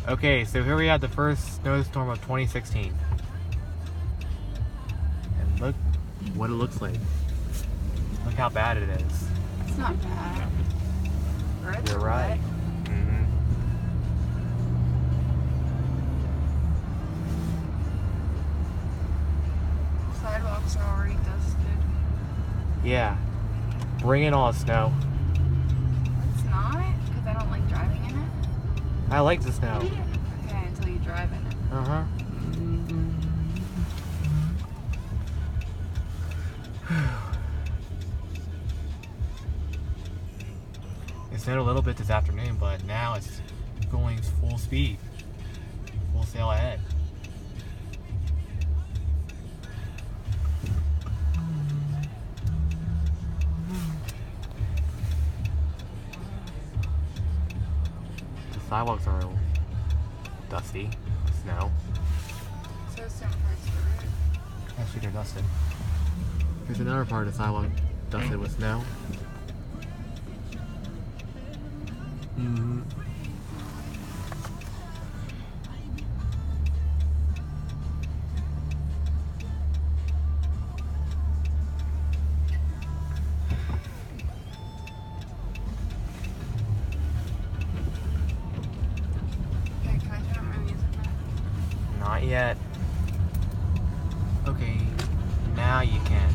Okay, so here we have the first snowstorm of 2016. And look what it looks like. Look how bad it is. It's not bad. Roads You're are right. wet. Mm-hmm. Sidewalks are already dusted. Yeah. Bring it on, snow. It's not, because I don't like driving in it. I like the snow. Okay, until you drive in it. Uh-huh. It snowed a little bit this afternoon, but now it's going full speed. Full sail ahead. The sidewalks are dusty. Snow. So certain parts of the road. Actually, they're dusted. Here's another part of the sidewalk dusted with snow. Mm-hmm. Okay, can I turn up my music now? Not yet. Okay, now you can.